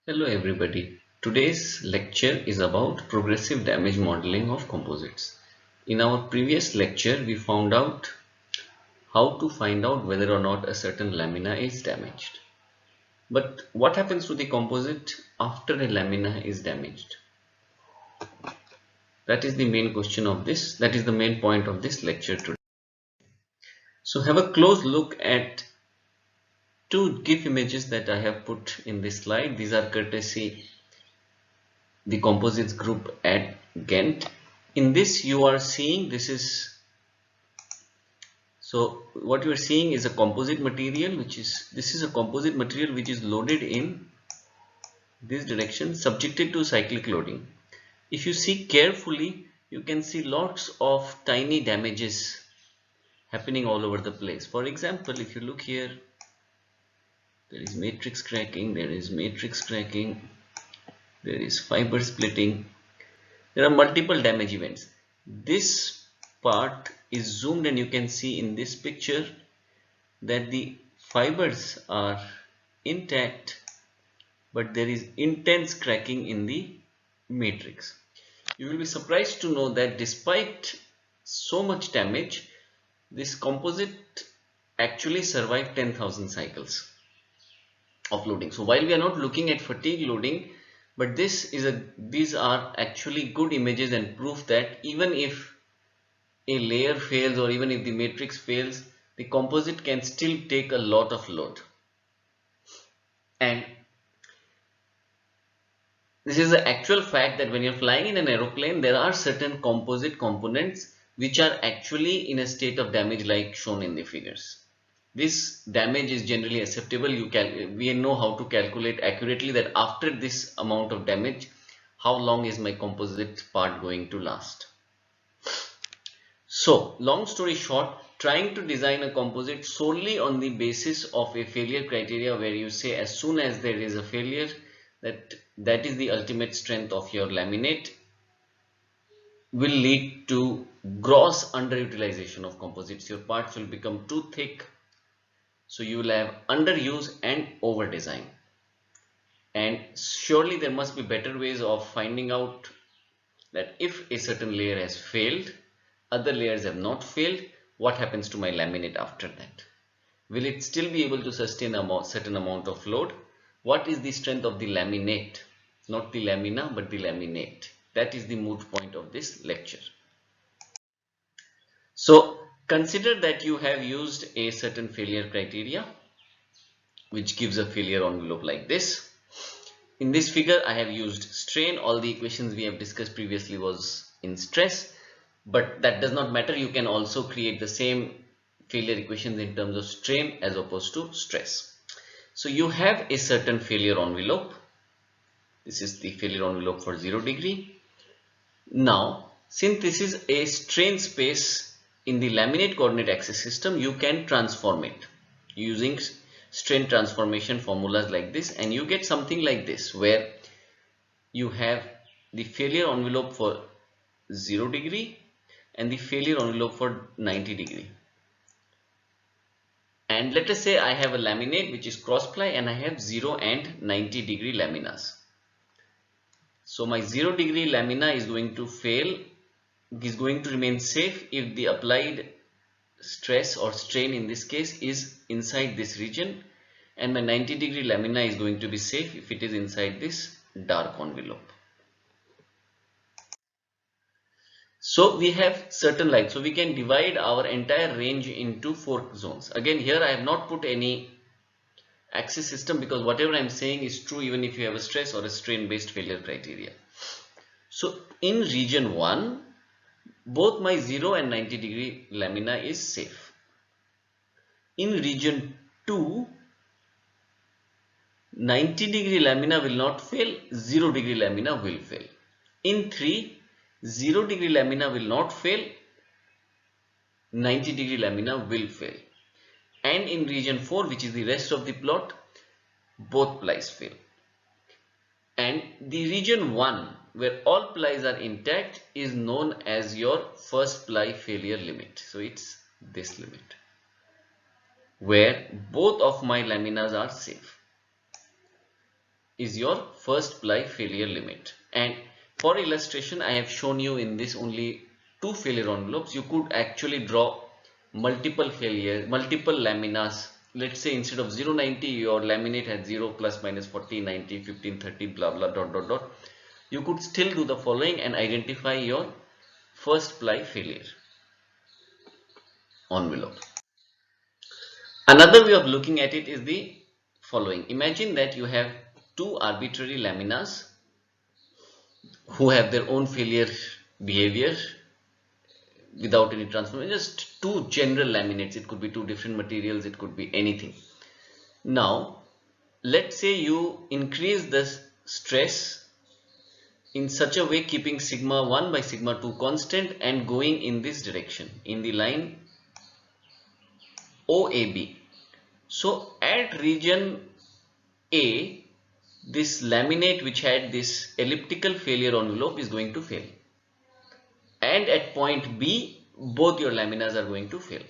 Hello everybody. Today's lecture is about progressive damage modeling of composites. In our previous lecture, we found out how to find out whether or not a certain lamina is damaged. But what happens to the composite after a lamina is damaged? That is the main question of this. That is the main point of this lecture today. So have a close look at two GIF images that I have put in this slide. These are courtesy the composites group at Ghent. In this you are seeing what you are seeing is a composite material this is a composite material which is loaded in this direction, subjected to cyclic loading. If you see carefully, you can see lots of tiny damages happening all over the place. For example, if you look here, there is matrix cracking, there is fiber splitting. There are multiple damage events. This part is zoomed and you can see in this picture that the fibers are intact, but there is intense cracking in the matrix. You will be surprised to know that despite so much damage, this composite actually survived 10,000 cycles of loading. So while we are not looking at fatigue loading, but these are actually good images and proof that even if a layer fails or even if the matrix fails, the composite can still take a lot of load. And this is the actual fact that when you're flying in an aeroplane, there are certain composite components which are actually in a state of damage like shown in the figures. This damage is generally acceptable. We know how to calculate accurately that after this amount of damage, how long is my composite part going to last. So, long story short, trying to design a composite solely on the basis of a failure criteria where you say as soon as there is a failure, that is the ultimate strength of your laminate, will lead to gross underutilization of composites. Your parts will become too thick, so you will have underuse and over design. And surely there must be better ways of finding out that if a certain layer has failed, other layers have not failed, what happens to my laminate after that? Will it still be able to sustain a certain amount of load? What is the strength of the laminate? Not the lamina, but the laminate. That is the moot point of this lecture. So consider that you have used a certain failure criteria which gives a failure envelope like this. In this figure I have used strain. All the equations we have discussed previously was in stress, but that does not matter. You can also create the same failure equations in terms of strain as opposed to stress. So you have a certain failure envelope. This is the failure envelope for 0 degree. Now, since this is a strain space in the laminate coordinate axis system, you can transform it using strain transformation formulas like this, and you get something like this where you have the failure envelope for 0 degree and the failure envelope for 90 degree. And let us say I have a laminate which is cross ply and I have 0 and 90 degree laminas. So my 0 degree lamina is going to fail, is going to remain safe if the applied stress or strain in this case is inside this region, and my 90 degree lamina is going to be safe if it is inside this dark envelope. So we have certain lines, so we can divide our entire range into 4 zones. Again, here I have not put any axis system because whatever I am saying is true even if you have a stress or a strain based failure criteria. So in region 1, both my 0 and 90 degree lamina is safe. In region 2, 90 degree lamina will not fail, 0 degree lamina will fail. In 3, 0 degree lamina will not fail, 90 degree lamina will fail. And in region 4, which is the rest of the plot, both plies fail. And the region 1, where all plies are intact, is known as your first ply failure limit. So it's this limit where both of my laminas are safe. is your first ply failure limit. And for illustration, I have shown you in this only two failure envelopes. You could actually draw multiple laminas. Let's say instead of 0, 90, your laminate had 0, plus, minus, 40, 90, 15, 30, blah blah dot dot dot. You could still do the following and identify your first ply failure envelope. Another way of looking at it is the following. Imagine that you have two arbitrary laminas who have their own failure behavior without any transformation, just two general laminates. It could be two different materials, it could be anything. Now let's say you increase the stress in such a way, keeping sigma 1 by sigma 2 constant and going in this direction in the line OAB. So at region A, this laminate which had this elliptical failure envelope is going to fail, and at point B both your laminas are going to fail.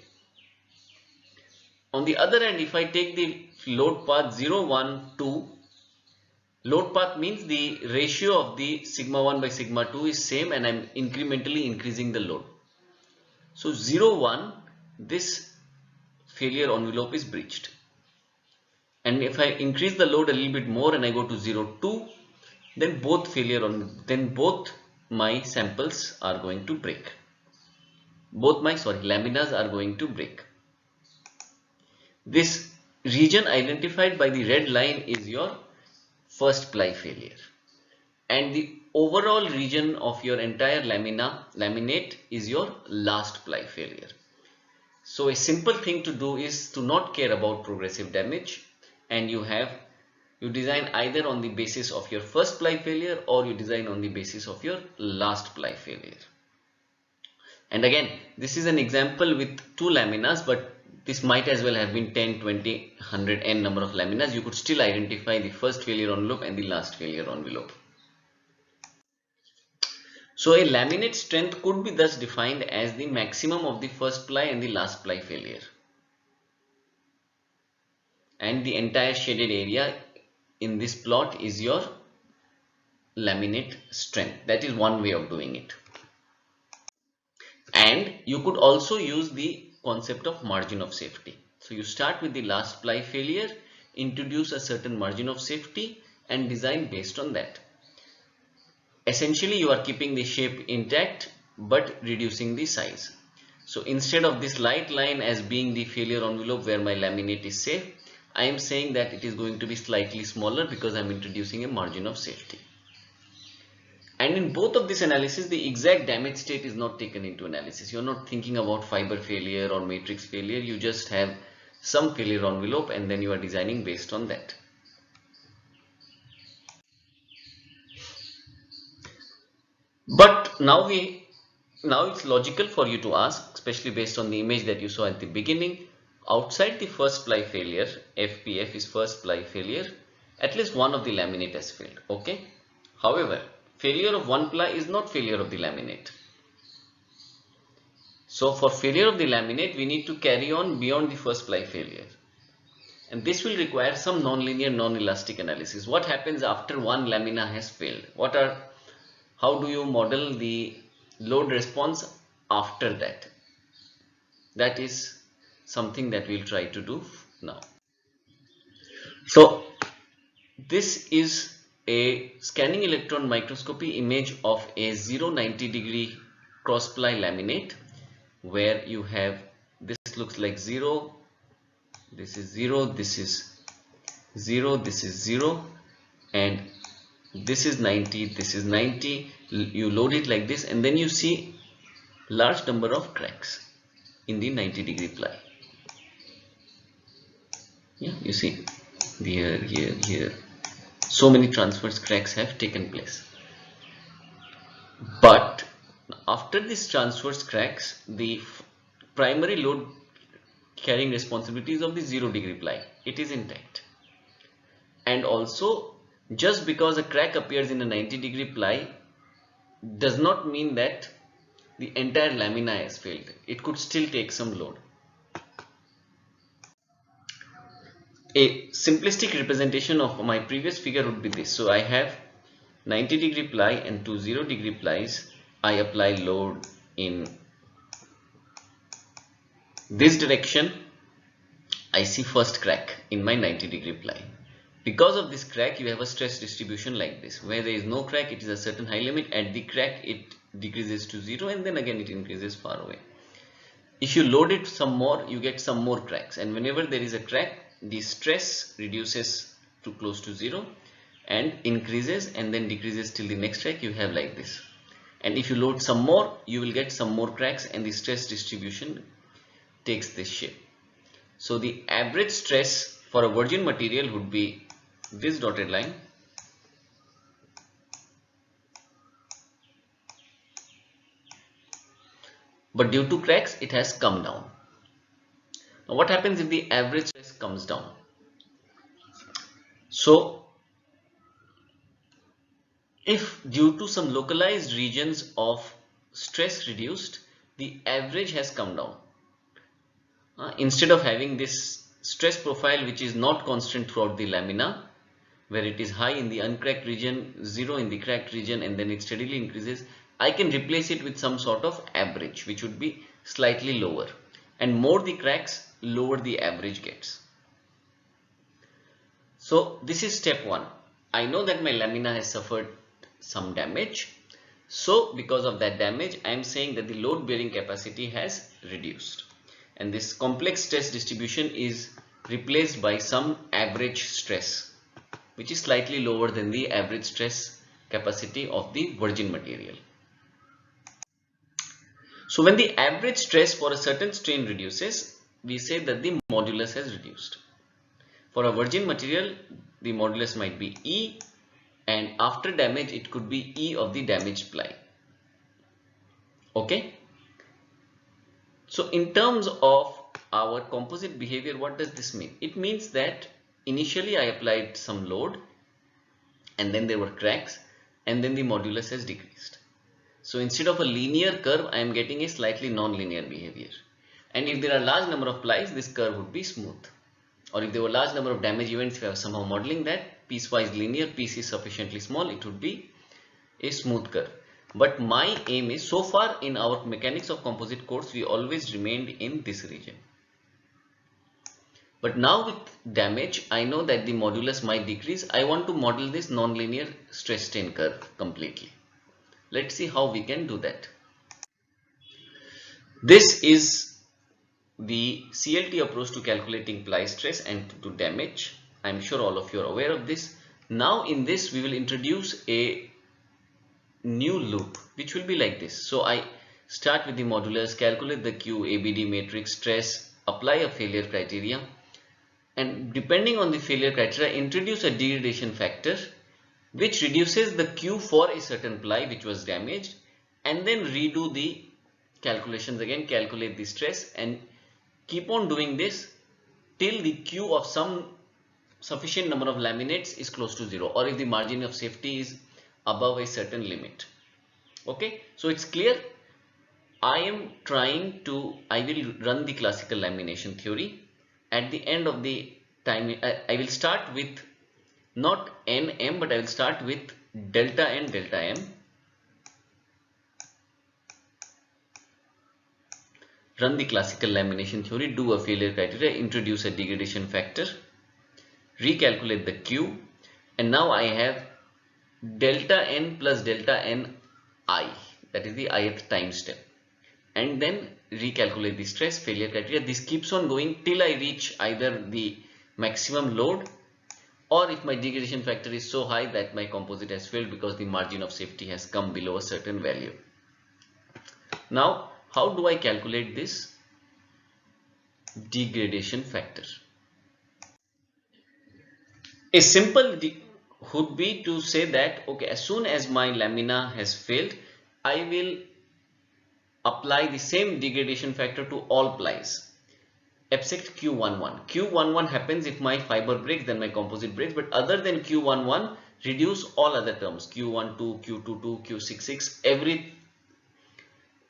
On the other hand, if I take the load path 0, 1, 2, load path means the ratio of the sigma 1 by sigma 2 is same and I am incrementally increasing the load. So 0, 1, this failure envelope is breached. And if I increase the load a little bit more and I go to 0, 2, then both my samples are going to break. Laminas are going to break. This region identified by the red line is your first ply failure, and the overall region of your entire laminate is your last ply failure. So a simple thing to do is to not care about progressive damage, and you design either on the basis of your first ply failure or you design on the basis of your last ply failure. And again, this is an example with two laminas, but this might as well have been 10, 20, 100, n number of laminas. You could still identify the first failure envelope and the last failure envelope. So a laminate strength could be thus defined as the maximum of the first ply and the last ply failure, and the entire shaded area in this plot is your laminate strength. That is one way of doing it. And you could also use the concept of margin of safety. So you start with the last ply failure, introduce a certain margin of safety and design based on that. Essentially you are keeping the shape intact but reducing the size. So instead of this light line as being the failure envelope where my laminate is safe, I am saying that it is going to be slightly smaller because I am introducing a margin of safety. And in both of this analysis, the exact damage state is not taken into analysis. You are not thinking about fiber failure or matrix failure. You just have some failure envelope and then you are designing based on that. But now it's logical for you to ask, especially based on the image that you saw at the beginning, outside the first ply failure, FPF is first ply failure, at least one of the laminate has failed. Okay. However, failure of one ply is not failure of the laminate. So for failure of the laminate, we need to carry on beyond the first ply failure. And this will require some nonlinear, non-elastic analysis. What happens after one lamina has failed? How do you model the load response after that? That is something that we'll try to do now. So this is a scanning electron microscopy image of a 0-90 degree cross ply laminate where you have, this looks like 0, this is 0, this is 0, this is 0, and this is 90, this is 90. You load it like this and then you see large number of cracks in the 90 degree ply. Yeah, you see here, here, here. So many transverse cracks have taken place. But after these transverse cracks, the primary load carrying responsibility is of the 0 degree ply. It is intact. And also, just because a crack appears in a 90 degree ply does not mean that the entire lamina has failed. It could still take some load. A simplistic representation of my previous figure would be this. So I have 90-degree ply and two 0-degree plies. I apply load in this direction. I see first crack in my 90-degree ply. Because of this crack, you have a stress distribution like this. Where there is no crack, it is a certain high limit. At the crack, it decreases to 0 and then again it increases far away. If you load it some more, you get some more cracks, and whenever there is a crack, the stress reduces to close to 0 and increases and then decreases till the next crack. You have like this. And if you load some more, you will get some more cracks and the stress distribution takes this shape. So the average stress for a virgin material would be this dotted line. But due to cracks, it has come down. Now what happens if the average stress comes down? So if due to some localized regions of stress reduced, the average has come down. Instead of having this stress profile which is not constant throughout the lamina, where it is high in the uncracked region, 0 in the cracked region, and then it steadily increases, I can replace it with some sort of average which would be slightly lower, and more the cracks, lower the average gets. So this is step 1. I know that my lamina has suffered some damage. So because of that damage, I am saying that the load bearing capacity has reduced, and this complex stress distribution is replaced by some average stress which is slightly lower than the average stress capacity of the virgin material. So when the average stress for a certain strain reduces, we say that the modulus has reduced. For a virgin material, the modulus might be E, and after damage it could be E of the damaged ply. Okay. So in terms of our composite behavior, what does this mean? It means that initially I applied some load and then there were cracks and then the modulus has decreased. So instead of a linear curve, I am getting a slightly non-linear behavior. And if there are large number of plies, this curve would be smooth. Or if there were large number of damage events, if I was somehow modeling that piecewise linear, piece is sufficiently small, it would be a smooth curve. But my aim is, so far in our mechanics of composite course, we always remained in this region. But now with damage, I know that the modulus might decrease. I want to model this nonlinear stress strain curve completely. Let's see how we can do that. This is the CLT approach to calculating ply stress and to damage. I'm sure all of you are aware of this. Now in this we will introduce a new loop which will be like this. So I start with the modulus, calculate the Q, ABD matrix, stress, apply a failure criteria, and depending on the failure criteria introduce a degradation factor which reduces the Q for a certain ply which was damaged, and then redo the calculations again, calculate the stress and keep on doing this till the Q of some sufficient number of laminates is close to 0, or if the margin of safety is above a certain limit. Okay, so it's clear. I will run the classical lamination theory. At the end of the time, I will start with not Nm, but I will start with delta N delta M. Run the classical lamination theory, do a failure criteria, introduce a degradation factor, recalculate the Q, and now I have delta N plus delta N I, that is the ith time step, and then recalculate the stress, failure criteria. This keeps on going till I reach either the maximum load, or if my degradation factor is so high that my composite has failed because the margin of safety has come below a certain value. Now how do I calculate this degradation factor? A simple would be to say that, okay, as soon as my lamina has failed, I will apply the same degradation factor to all plies except Q11. Q11 happens if my fiber breaks, then my composite breaks, but other than Q11, reduce all other terms, Q12, Q22, Q66,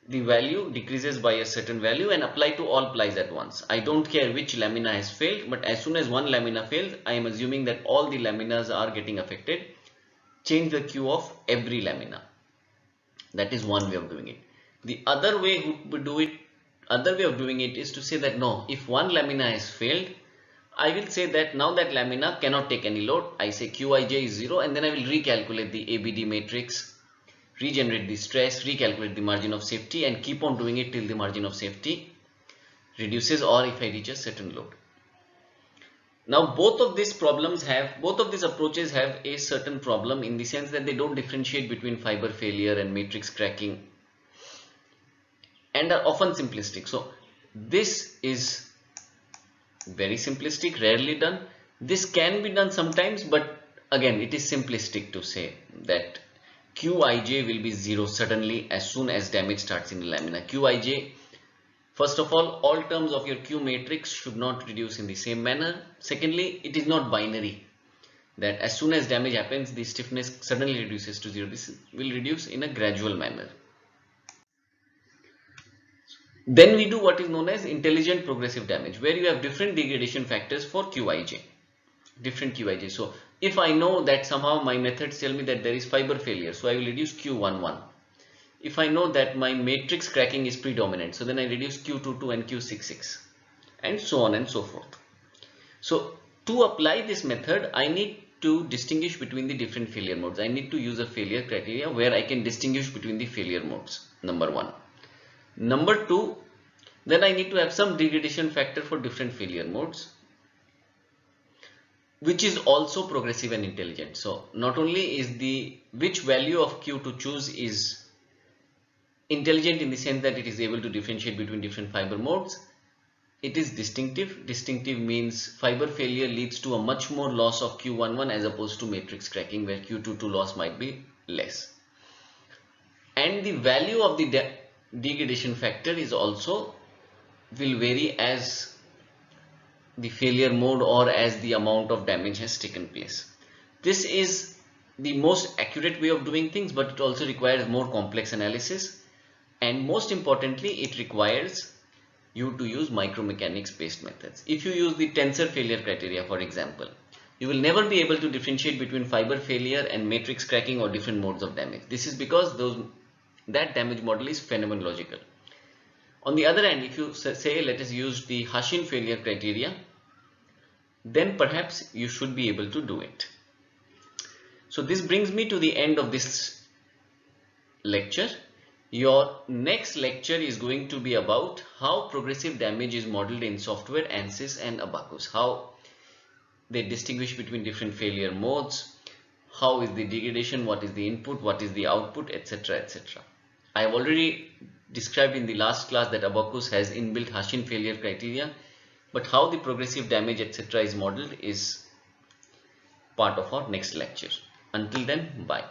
the value decreases by a certain value and apply to all plies at once. I don't care which lamina has failed, but as soon as one lamina fails, I am assuming that all the laminas are getting affected. Change the Q of every lamina. That is one way of doing it. The other way of doing it is to say that no, if one lamina has failed, I will say that now that lamina cannot take any load. I say Qij is 0, and then I will recalculate the ABD matrix, regenerate the stress, recalculate the margin of safety, and keep on doing it till the margin of safety reduces or if I reach a certain load. Now both of these approaches have a certain problem in the sense that they don't differentiate between fiber failure and matrix cracking and are often simplistic. So this is very simplistic, rarely done. This can be done sometimes, but again it is simplistic to say that Qij will be 0 suddenly as soon as damage starts in the lamina. Qij, first of all terms of your Q matrix should not reduce in the same manner. Secondly, it is not binary, that as soon as damage happens the stiffness suddenly reduces to 0. This will reduce in a gradual manner. Then we do what is known as intelligent progressive damage, where you have different degradation factors for Qij, different Qij. So if I know that somehow my methods tell me that there is fiber failure, so I will reduce Q11. If I know that my matrix cracking is predominant, so then I reduce Q22 and Q66, and so on and so forth. So to apply this method, I need to distinguish between the different failure modes. I need to use a failure criteria where I can distinguish between the failure modes, number one. Number two, then I need to have some degradation factor for different failure modes, which is also progressive and intelligent. So not only is which value of Q to choose is intelligent in the sense that it is able to differentiate between different fiber modes, it is distinctive. Distinctive means fiber failure leads to a much more loss of Q11 as opposed to matrix cracking, where Q22 loss might be less. And the value of the degradation factor is also will vary as the failure mode or as the amount of damage has taken place. This is the most accurate way of doing things, but it also requires more complex analysis, and most importantly it requires you to use micromechanics based methods. If you use the tensor failure criteria, for example, you will never be able to differentiate between fiber failure and matrix cracking or different modes of damage. This is because that damage model is phenomenological. On the other hand, if you say let us use the Hashin failure criteria, then perhaps you should be able to do it. So this brings me to the end of this lecture. Your next lecture is going to be about how progressive damage is modeled in software ANSYS and Abaqus, how they distinguish between different failure modes, how is the degradation, what is the input, what is the output, etc., etc. I have already described in the last class that Abaqus has inbuilt Hashin failure criteria, but how the progressive damage, etc., is modeled is part of our next lecture. Until then, bye.